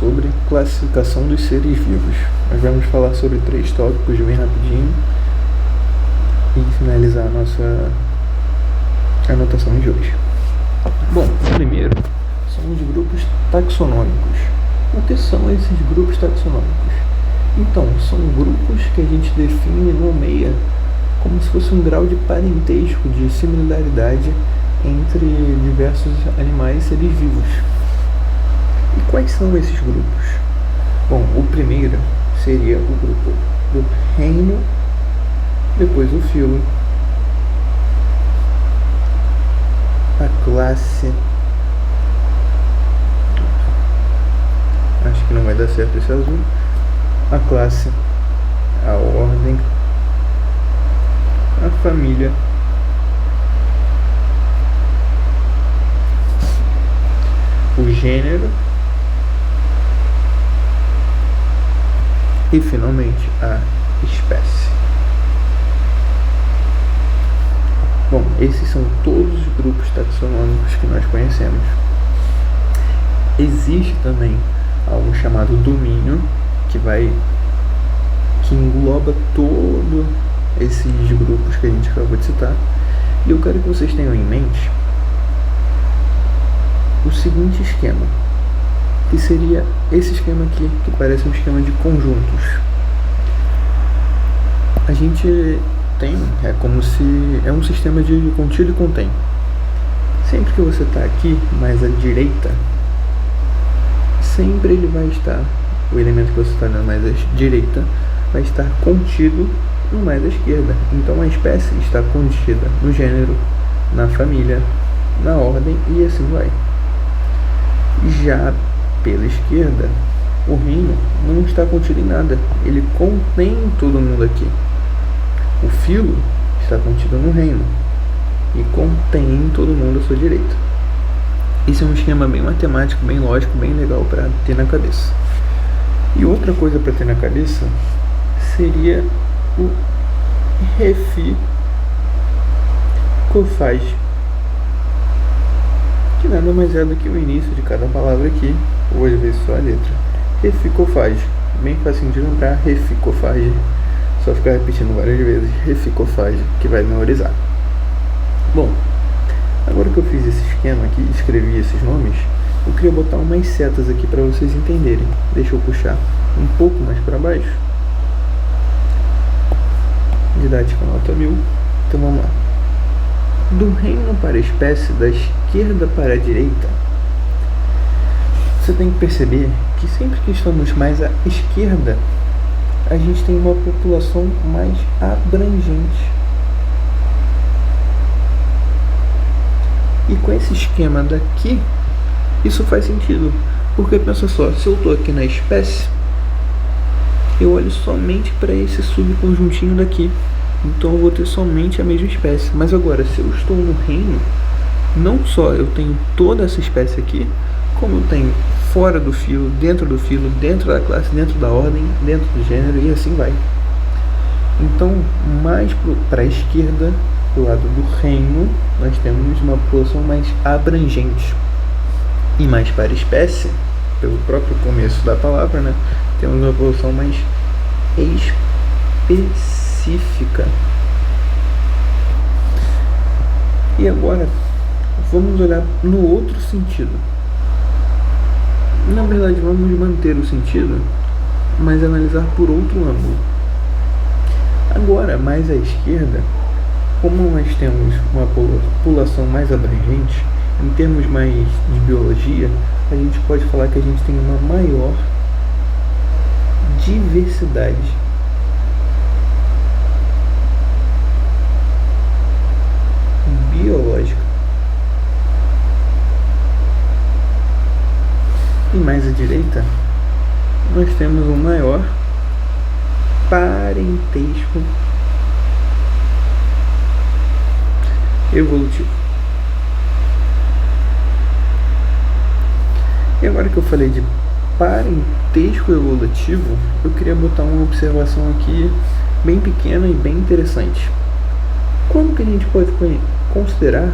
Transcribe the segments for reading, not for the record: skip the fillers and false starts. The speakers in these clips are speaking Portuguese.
sobre classificação dos seres vivos. Nós vamos falar sobre 3 tópicos bem rapidinho e finalizar a nossa anotação de hoje. Bom, o primeiro são os grupos taxonômicos. O que são esses grupos taxonômicos? Então, são grupos que a gente define e nomeia como se fosse um grau de parentesco, de similaridade entre diversos animais e seres vivos. E quais são esses grupos? Bom, o primeiro seria o grupo do reino, depois o filo, a classe, acho que não vai dar certo esse azul, a classe, a ordem, a família, o gênero e finalmente a espécie. Bom, esses são todos os grupos taxonômicos que nós conhecemos. Existe também algo chamado domínio, que engloba todos esses grupos que a gente acabou de citar. E eu quero que vocês tenham em mente o seguinte esquema, que seria esse esquema aqui, que parece um esquema de conjuntos. A gente tem, é como se é um sistema de contido e contém. Sempre que você está aqui mais à direita, sempre ele vai estar, o elemento que você está mais à direita vai estar contido no mais à esquerda. Então a espécie está contida no gênero, na família, na ordem e assim vai. Já pela esquerda, o reino não está contido em nada, ele contém todo mundo aqui. O filo está contido no reino e contém todo mundo à sua direita. Esse é um esquema bem matemático, bem lógico, bem legal para ter na cabeça. E outra coisa para ter na cabeça seria o reficofage, que nada mais é do que o início de cada palavra aqui, ou às vezes só a letra. Reficofage, bem facinho de lembrar, reficofage, só ficar repetindo várias vezes, reficofage, que vai memorizar. Bom, agora que eu fiz esse esquema aqui, escrevi esses nomes, eu queria botar umas setas aqui para vocês entenderem. Deixa eu puxar um pouco mais para baixo. Didática nota 1000. Então vamos lá. Do reino para a espécie, da esquerda para a direita, você tem que perceber que sempre que estamos mais à esquerda, a gente tem uma população mais abrangente. E com esse esquema daqui, isso faz sentido. Porque pensa só, se eu estou aqui na espécie, eu olho somente para esse subconjuntinho daqui. Então eu vou ter somente a mesma espécie. Mas agora, se eu estou no reino, não só eu tenho toda essa espécie aqui, como eu tenho fora do filo, dentro da classe, dentro da ordem, dentro do gênero e assim vai. Então, mais para a esquerda, do lado do reino, nós temos uma população mais abrangente. E mais para a espécie, pelo próprio começo da palavra, né, temos uma população mais específica. E agora, vamos olhar no outro sentido. Na verdade, vamos manter o sentido, mas analisar por outro ângulo. Agora, mais à esquerda, como nós temos uma população mais abrangente, em termos mais de biologia, a gente pode falar que a gente tem uma maior diversidade. Biológica. E mais à direita, nós temos um maior parentesco evolutivo. E agora que eu falei de parentesco evolutivo, eu queria botar uma observação aqui bem pequena e bem interessante. Como que a gente pode considerar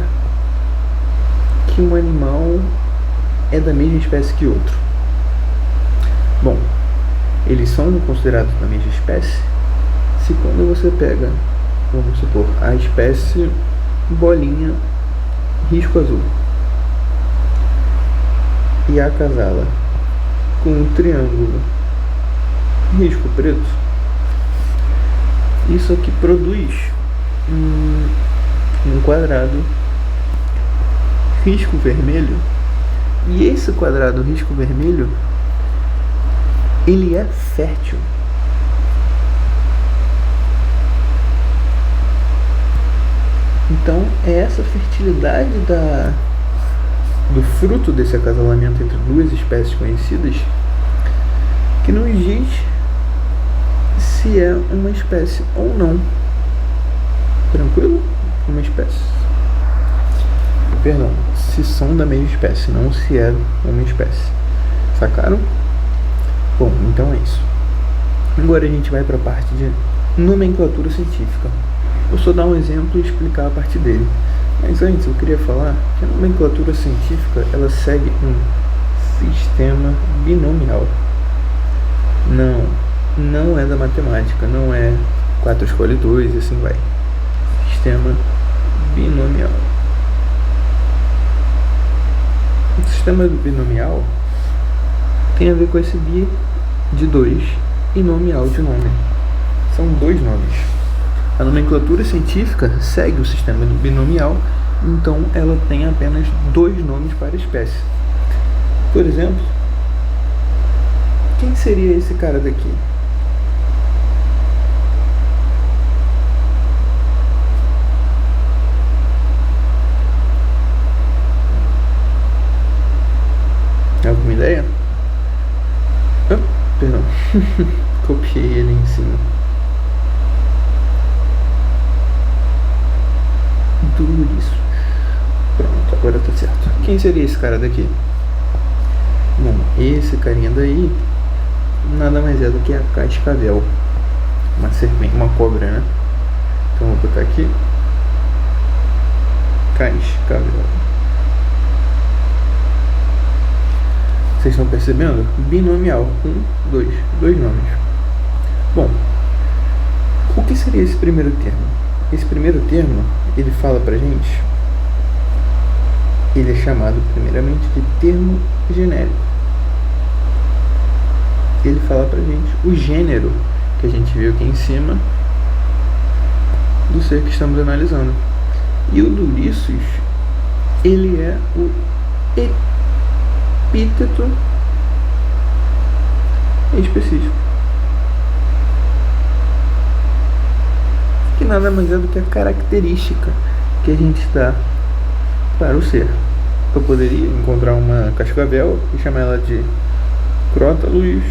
que um animal é da mesma espécie que outro? são considerados da mesma espécie se quando você pega, vamos supor, a espécie bolinha risco azul e acasala com o triângulo risco preto, isso aqui produz um quadrado risco vermelho, e esse quadrado risco vermelho ele é fértil. Então é essa fertilidade do fruto desse acasalamento entre duas espécies conhecidas que nos diz se é uma espécie ou não. Tranquilo? Uma espécie. Perdão, se são da mesma espécie, não se é uma espécie. Sacaram? Bom, então é isso. Agora a gente vai para a parte de nomenclatura científica. Eu só dar um exemplo e explicar a partir dele. Mas antes eu queria falar que a nomenclatura científica ela segue um sistema binomial. Não é da matemática, não é 4 escolhe 2 e assim vai. Sistema binomial. O sistema binomial tem a ver com esse bi de 2 e nominal de nome. São 2 nomes. A nomenclatura científica segue o sistema binomial, então ela tem apenas 2 nomes para a espécie. Por exemplo, quem seria esse cara daqui? Alguma ideia? Perdão. Copiei ele em cima. Isso. Pronto, agora tá certo. Quem seria esse cara daqui? Bom, esse carinha daí nada mais é do que a cascavel. Uma serpente, uma cobra, né? Então vou botar aqui cascavel. Vocês estão percebendo? Binomial. 2 nomes. Bom, o que seria esse primeiro termo? Esse primeiro termo, ele fala pra gente, ele é chamado primeiramente de termo genérico. Ele fala pra gente o gênero que a gente viu aqui em cima do ser que estamos analisando. E o Durissus, ele é o epíteto específico, que nada mais é do que a característica que a gente dá para o ser. Eu poderia encontrar uma cascavel e chamar ela de Crótalus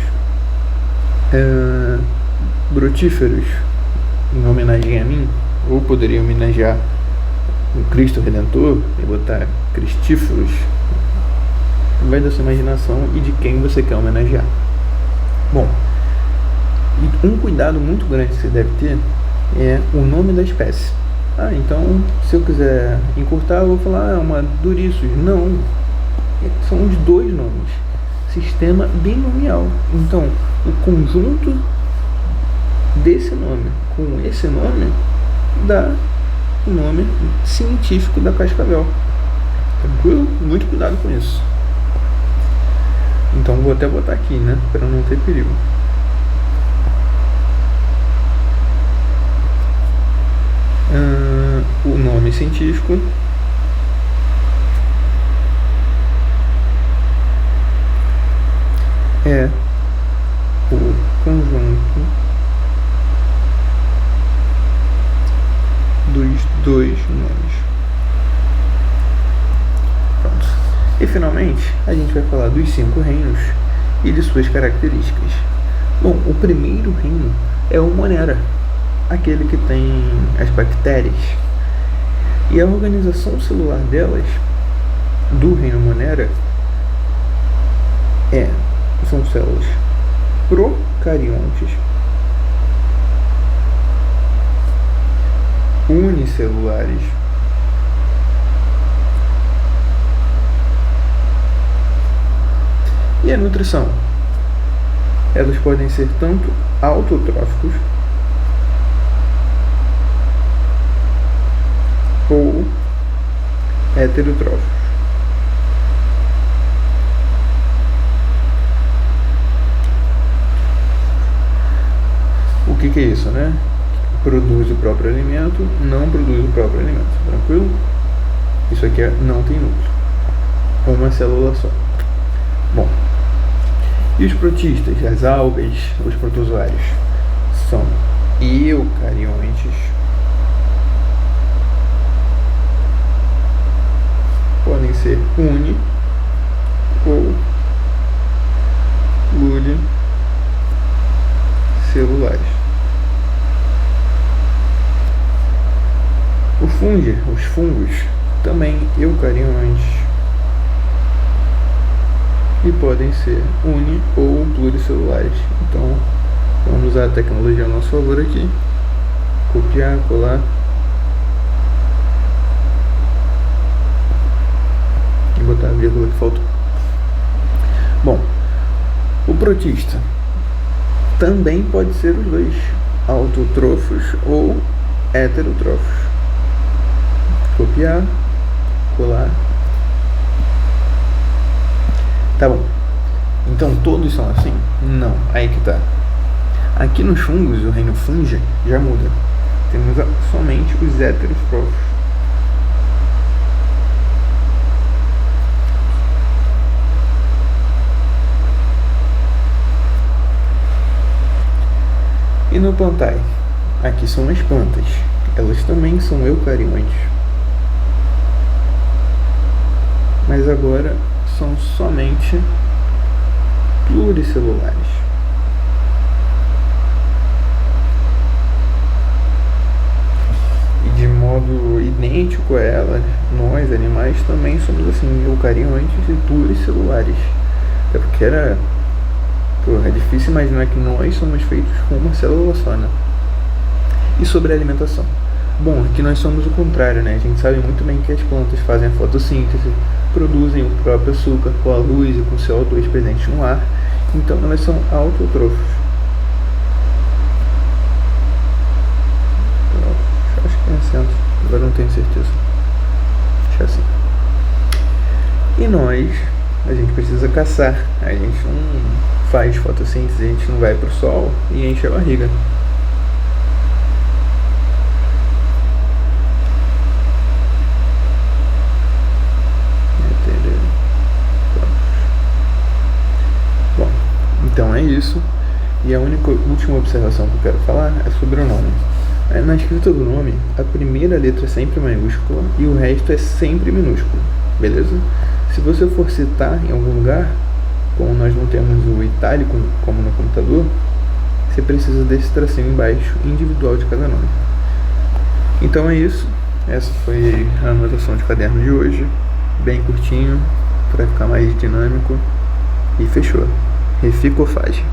brutíferos, em homenagem a mim, ou poderia homenagear o Cristo Redentor e botar Cristíferos. Vai da sua imaginação e de quem você quer homenagear. Bom, e um cuidado muito grande que você deve ter é o nome da espécie. Então se eu quiser encurtar, eu vou falar uma Durissus. Não, são os 2 nomes. Sistema binomial. Então o conjunto desse nome com esse nome dá o nome científico da cascavel. Tranquilo? Muito cuidado com isso. Então vou até botar aqui, né, para não ter perigo. O nome científico é o conjunto dos 2 nomes. Pronto. E finalmente a gente vai falar dos 5 reinos e de suas características. Bom, o primeiro reino é o Monera, aquele que tem as bactérias. E a organização celular delas, do reino Monera, são células procariontes, unicelulares, e a nutrição Elas podem ser tanto autotróficos ou heterotróficos. O que é isso, né? Produz o próprio alimento, não produz o próprio alimento, tranquilo? Isso aqui não tem núcleo, uma célula só. Bom, e os protistas, as algas, os protozoários, são eucariontes, podem ser uni ou pluricelulares. Os fungos, também eucariontes, e podem ser uni ou pluricelulares. Então vamos usar a tecnologia a nosso favor aqui, copiar, colar e botar a vírgula que faltou. Bom, o protista também pode ser os dois, autotrófos ou heterotrófos. Copiar, colar. Tá bom. Então todos são assim? Não, aí que tá. Aqui nos fungos, o reino fungi já muda. Temos somente os heterotrófos. E no plantae? Aqui são as plantas. Elas também são eucariontes. Mas agora são somente pluricelulares. E de modo idêntico a elas, nós, animais, também somos assim, eucariontes e pluricelulares. Até porque é difícil imaginar que nós somos feitos com uma célula só, né? E sobre a alimentação? Bom, aqui nós somos o contrário, né? A gente sabe muito bem que as plantas fazem a fotossíntese, produzem o próprio açúcar com a luz e com o CO2 presente no ar, então elas são autotrófos. Acho que é acento, agora não tenho certeza. Acho assim. E nós, a gente precisa caçar, a gente não faz fotossíntese, a gente não vai pro sol e enche a barriga. Então é isso, e a última observação que eu quero falar é sobre o nome. Na escrita do nome, a primeira letra é sempre maiúscula e o resto é sempre minúsculo, beleza? Se você for citar em algum lugar, como nós não temos o itálico como no computador, você precisa desse tracinho embaixo individual de cada nome. Então é isso, essa foi a anotação de caderno de hoje, bem curtinho, para ficar mais dinâmico, e fechou. Reficofage.